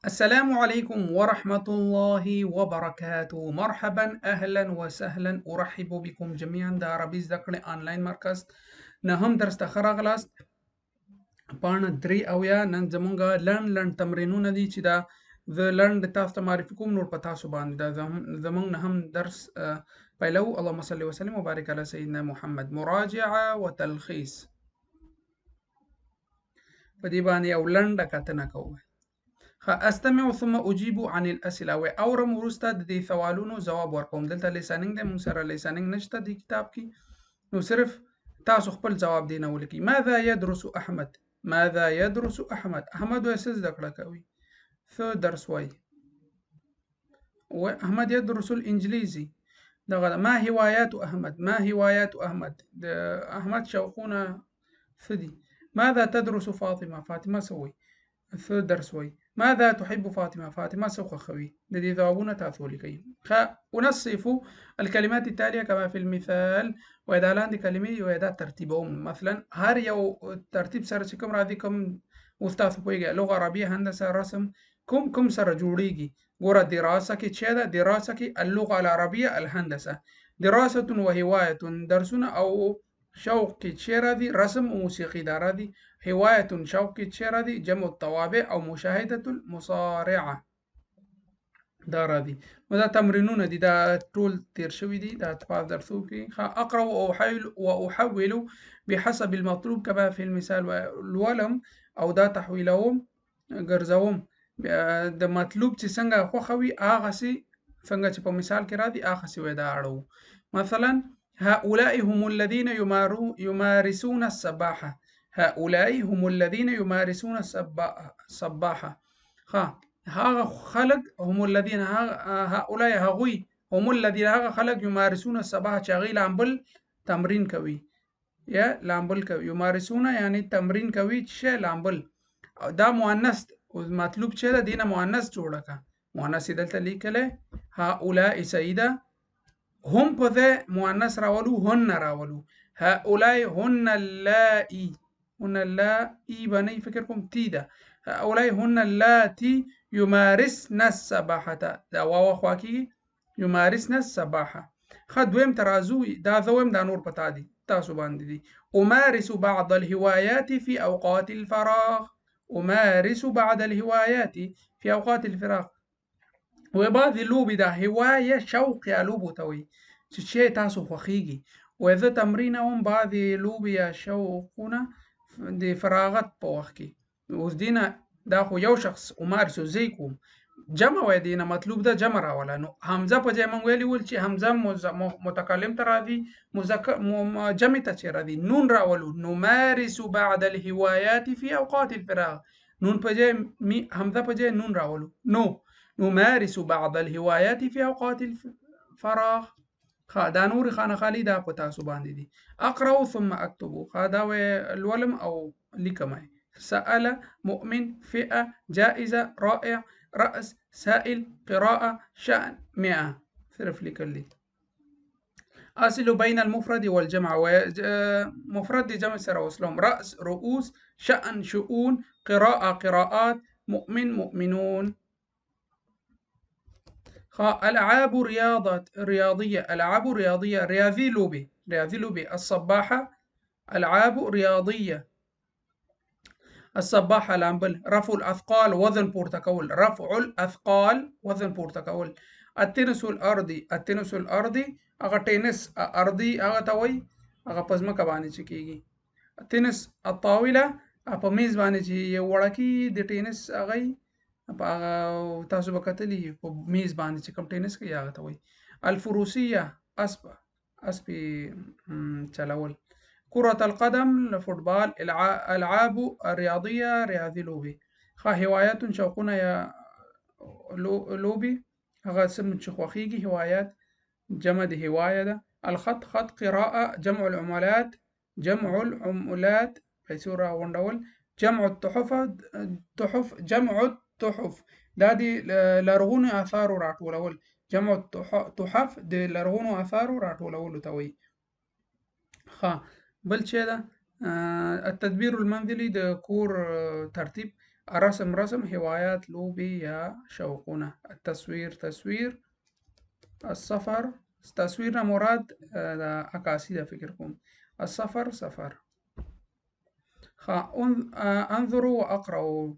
السلام عليكم ورحمة الله وبركاته. مرحبا أهلا وسهلا، أرحب بكم جميعا د عربي زده کړې آنلاین مرکز نه هم درس ته ښه راغلاست. پاڼه 3 اویا نن زمونږ لنډ تمرینونه دي چې دا زه لنډ تاسو ته معرفي کوم، نور په تاسو باندې دا زمونږ نه هم درس پیلو. اللهم صل وسلم وبارک علی سیدنا محمد. مراجعه و تلخیص په دې باندې یو لنډه کتنه کوو. استمع ثم اجيب عن الاسئله و اورم وروسته د دې سوالونو ځواب ورکوم. دلته لیسننګ دی، موږ سره لیسننګ نشته دی کتاب کې، نو صرف تاسو خپل ځواب دی نه ولیکئ. ماذا يدرس احمد؟ ماذا يدرس احمد؟ احمد وایي څه زده کړه کوي، څه درس وایي. واحمد يدرس الانجليزي. دغه ما هوايات احمد؟ ما هوايات احمد؟ د احمد شوقونه څه دي. ماذا تدرس فاطمه؟ فاطمه څه وایي، څه درس وایي. ماذا تحب فاطمه؟ فاطمه څه خوښوي. د دې ځوابونه تاسو ولیکئ. انصف الكلمات التاليه كما في المثال. وایي دا لاندې کلمې وایي دا ترتیبوم. مثلا هر یو ترتیب سره چې کوم راځي، کوم اوس تاسو پوهیږئ لغه عربیه هندسه رسم کوم سره جوړیږي. ګوره دراسه کې چې ده، دراسه کې اللغه العربیه الهندسه، دراسه و هوايه درسونه، او شوق کې چې راځي رسم او موسیقي دا راځي. هوايه شوق کې چې راځي جمع الطوابع او مشاهده المصارعه دا راځي. نو دا تمرینونه دي، دا ټول تیر شوي دي، دا په درسو کې. اقرا واحول بحسب المطلوب كما في المثال. لولم او دا تحویلوم ګرځوم د مطلوب چې څنګه خوښوي هغسې څنګه چې په مثال کې راځي هغسې وایي دا اړوو. مثلا هؤلاء هم الذين يمارسون السباحة. هؤلاء هم الذين يمارسون السباحة. هغه خلق هم الذين هؤلاء هغوی هم الذين هغه خلق يمارسون السباحة چې هغوی لامبل تمرین کوي یا لامبل کوي. یمارسونه یعنی تمرین کوي چې لامبل. دا مؤنث مطلوب چې ده دینه مؤنث جوړه که. مؤنث یې دلته لیکلی هؤلاء سیده، هم په ځای مؤنث راولو، هن راولو. هؤلاء هن اللائي، هن اللائي بنی فکر کوم تی ده. هؤلاء هن اللاتي يمارسن السباحة، دا واو خوا کېږي يمارسن السباحة. دویم ترازو دا زویم دا نور پتا دي تاسو باندې دي. أمارس بعض الهوايات في أوقات الفراغ. أمارس بعض الهوايات في أوقات الفراغ. وبعض لوبې دا هوايه شوق یا لوبو ته وایي چې تاسو خوښیږي. وایي زه تمرین هم بعضې لوبې یا شوقونه د فراغت په وخت کې. اوس دینه دا خو یو شخص امارسو زه کوم، جمع وایي دینه مطلوب ده جمع راوله. نو حمزه په ځای موږ ویلي ول چې حمزه متکلم ته راځي، جمع ته چې راځي نون راولو. نمارس بعض الهوايات في اوقات الفراغ. نون په ځای حمزه په ځای نون راولو. نو نمارس بعض الهوايات في اوقات الفراغ. دا نور خانه خالی دا په تاسو باندې دي. اقرأ ثم اكتب. دا لولم او لیکم. سأل، مؤمن، فئة، جائزة، رائع، رأس، سائل، قراءة، شأن، 100. صرف لیکل. أصل بين المفرد والجمع. مفرد جمع سره وصلهم. رأس رؤوس، شأن شؤون، قراءة قراءات، مؤمن مؤمنون. ألعاب رياضية. ألعاب رياضية رياضي لوبي، رياضي لوبي. الصباحة ألعاب رياضية. الصباحة لامبل. رفع الأثقال وزن پورته. رفع الأثقال وزن پورته. التنس الأرضي. التنس الأرضي هغه ټینس ارضي هغه ته وایي هغه په ځمکه باندې چې کېږي. التنس الطاولة په میز باندې چې یو وړکي د ټینس هغه تاسو به کتلي په میز باندې چې کوم ټینس کوي هغه ته وایي. الفروسیه اسب چلول. كرة القدم فوتبال. العاب رياضيه رياضي لوبي. هوايات شوقونه یا لوبي هغه څه چې خوښیږي. هوايات جمع د هوايه ده. الخط خط. قراءه جمع العملات، جمع العملات پیسو راغونډول. جمع التحف جمع التحف دا د لرغونو اثارو راټولول. جمع التحف د لرغونو اثارو راټولولو ته وایي. بل چې ده التدبير المنزلي د کور ترتیب. الرسم رسم، هوايات لوبي يا شوقنا، التصوير تصوير، السفر تصويرنا مراد أكاسيدا فكركم، السفر سفر. انظروا وأقرأوا.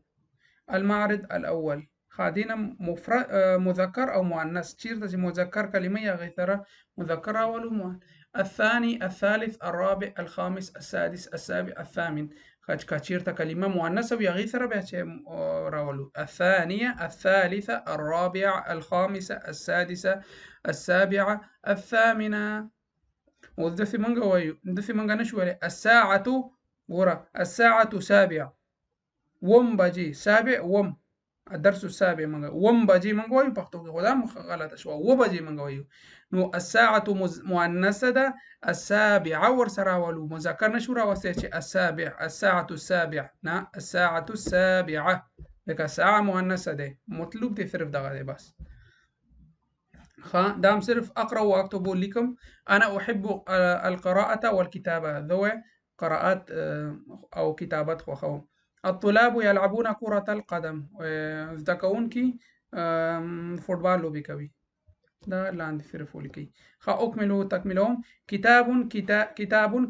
المعرض الأول خادينا مفرد مذكر أو مؤنث تشير مذكر كلمة يا غيثرة مذكر أول مؤنث. الثاني الثالث الرابع الخامس السادس السابع الثامن كاتشيرتا كلمة مؤنثة ويا غيثرة راولو. الثانية الثالثة الرابعة الخامسة السادسة السابعة الثامنة. ودفي منغا ويو دفي منغا نشوالي الساعة ورا الساعة سابعة وم بجي سابع وم. الدرس السابع منغا وم بجي منغا ويو بختو غدام غلط شوى و بجي منغا ويو. نو الساعة مؤنثة ده السابعة ورسرا ولو مذكر نشورا وسيتي السابع الساعة السابع نا الساعة السابعة لك الساعة مؤنثة ده مطلوب تصرف ده بس. دام صرف أقرأ وأكتب لكم. أنا أحب القراءة والكتابة ذوي قراءات أو كتابات خو. الطلاب يلعبون كرة القدم ذكونكي فوتبال لو بكوي ده اللي عندي في رفولكي. أكملوا تكملهم. كتاب كتاب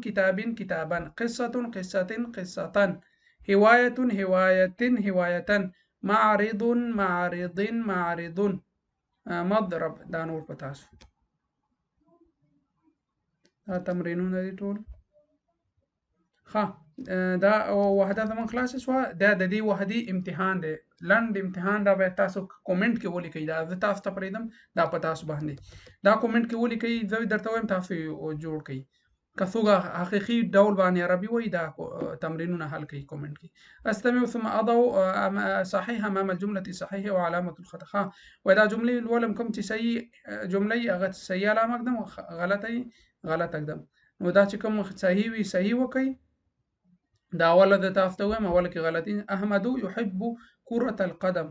كتابا، قصة قصة قصة، هواية هواية هواية، معرض معرض معرض، مضرب دا نور پتاسو. دا تمرینونه دي ټول. دا وحده زمون خلاص شوه. دا د دې وحدي امتحان دی، لنډ امتحان. دا باید تاسو کومنټ کې ولیکئ. دا زه تاسو ته پرېږدم دا په تاسو باندې دا کومنټ کې ولیکئ. زه درته وایم تاسو یې جوړ کړئ. که څوک حقیقي ډول باندې عربي وایي دا تمرینونه حل کړئ کومنټ کې. استمعوا ثم اضعوا صحيح امام الجمله صحيحه وعلامه الخطا. ودا جمله الولم کوم چې صحیح جمله هغه صحیح علامه کړم، غلطه غلط کړم. نو دا چې کوم صحیح وي صحیح وکړئ. دا اوله د تاسو ته وایم اوله کې غلطي. احمد يحب كرة القدم،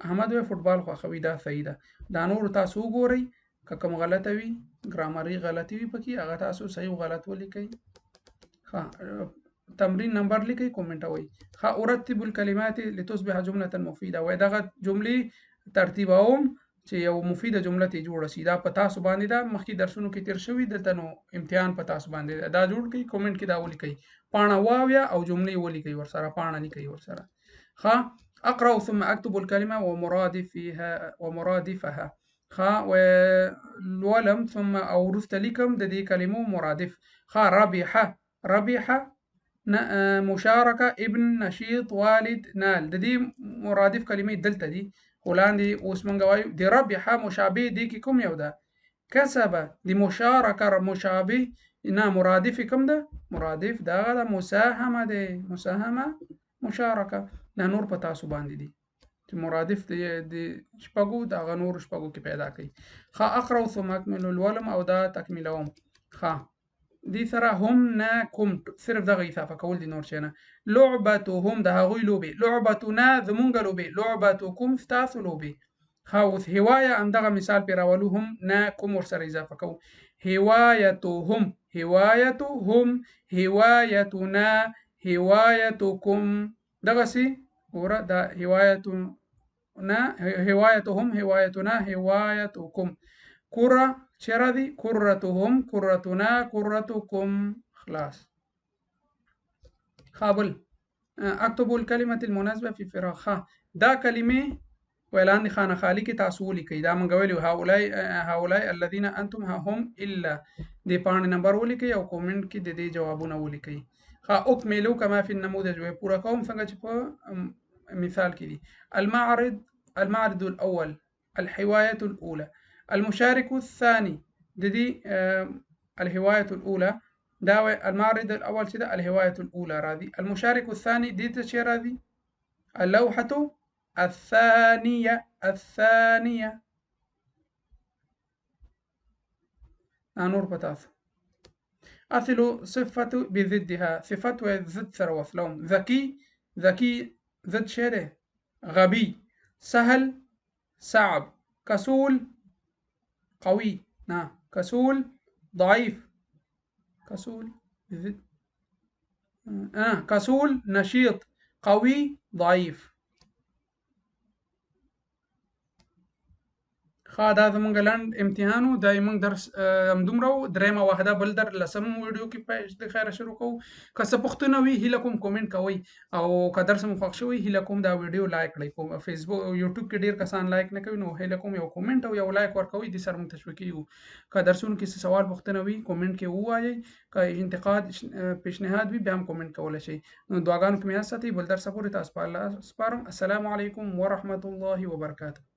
احمد وی فوټبال خوښوي دا صحیح ده. دا نور تاسو وګورئ که کوم غلطه وي ګرامري غلطي وي پکې هغه تاسو صحیح او غلط ولیکئ. تمرین نمبر لیکئ کومنټوي. ارتب الكلمات لتصبح جملة مفيدة. وای دغه جملې ترتیبوم چې یو مفیده جمله ته جوړه شي. دا په تاسو باندې ده، مخکې درسونو کې تیر شوي دلته نو امتحان په تاسو باندې دا جوړ کړئ. کومنټ کې دا ولیکئ، پاڼه واویا او جملې ولیکئ ورسره، پاڼه لیکئ ورسره. اقرأ ثم اكتب الكلمة ومرادفها. والولم ثم او رست لكم د دې کلمو مرادف. ربح ربح مشاركة ابن نشيط والد نال. د دې مرادف کلمې دلته دي ولاندې اوس مونږ وایو د ربح مشابه دي کې کوم یو ده؟ کسب. د مشارکه مشابه نه مرادف کوم ده؟ مرادف دغه د مساهمه ده. مساهمه مشارکه نه نور په تاسو باندې دي چې مرادف د شپږو دغه نور شپږو کې پیدا کړئ. اقرأ ثم اكمل الولم او دا تکمیلوم. دي سره هم نه کوم صرف دغه اضافه کول دي نور شي نه. لعبتهم د هغوی لوبې، لعبتنا زمونږ لوبې، لعبتکم ستاسو لوبې. اوس هوايه همدغه مثال پې راولو، هم نه کوم ورسره اضافه کوو. هوايتهم هوايتهم هوايتنا هوايتكم دغسې ګوره دا هوايتنا هوايتهم هوايتنا هوايتكم. كرة چیرې دي؟ كرتهم كرتنا كرتكم. خلاص. بل اكتب الكلمة المناسبة في فراغ. دا کلمې ولاندې خانه خالی کې تاسو ولیکئ. دا مونږ ویلو هؤلاء الذين انتم هم الا د پاڼې نمبر ولیکئ او کومنټ کې د دې جوابونه ولیکئ. اکملو کما فی النموذج وی پورا کوم څنګه چې په مثال کې دي. المعرض الاول، الهواية الاولى، المشارك الثاني د دې الهواية الاولى دا المعرض الاول چې ده الهواية الاولى راځي. المشارك الثاني دې ته چې راځي اللوحة الثانية نور پتاسو. أصل صفة بضدها، صفة ضد سره وصلهم. ذكي ذكي ضد شيء غبي. سهل صعب. كسول قوي. كسول ضعيف. كسول بضد كسول نشيط. قوي ضعيف. دا زمونږ لنډ امتحان و دا زمونږ درس همدومره و. درېیمه واحده بل لسم ویډیو کې د خیره شروع کوو. که څه پوښتنه وي هیله کوم کومنټ کوئ، او که درس مو خوښ شوی هیله کوم دا ویډیو لایک کړئ. په فیسبوک او یوټیوب کې ډېر کسان لایک نه کوي، نو هیله کوم یو کومنټ او یو لایک ورکوئ، دې سره موږ تشویق کیږو. که درسونو کې څه سوال پوښتنه وي کومنټ کې ووایئ، که انتقاد پیشنهاد وي بیا هم کومنټ کولی شئ. نو دعاګانو کې مې یاد ساتئ. بل درسه پورې تاسو په الله سپارم. السلام علیکم ورحمة الله وبرکاته.